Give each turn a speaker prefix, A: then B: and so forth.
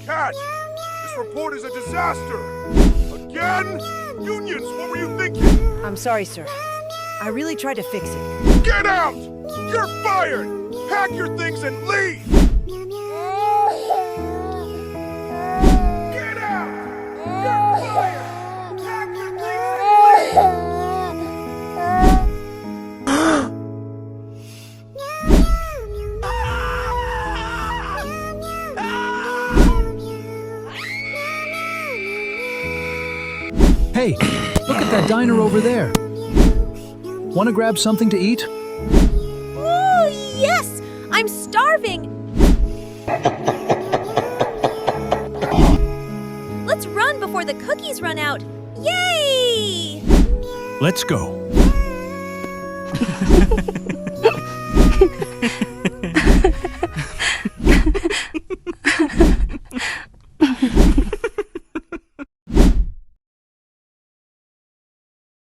A: cat! This report is a disaster! Again? Unions, what were you thinking?
B: I'm sorry, sir. I really tried to fix it.
A: Get out! You're fired! Pack your things and leave! Get out! You're fired! Pack your things and
C: Hey, look at that diner over there. Want to grab something to eat?
D: Ooh, yes! I'm starving! Let's run before the cookies run out! Yay!
C: Let's go.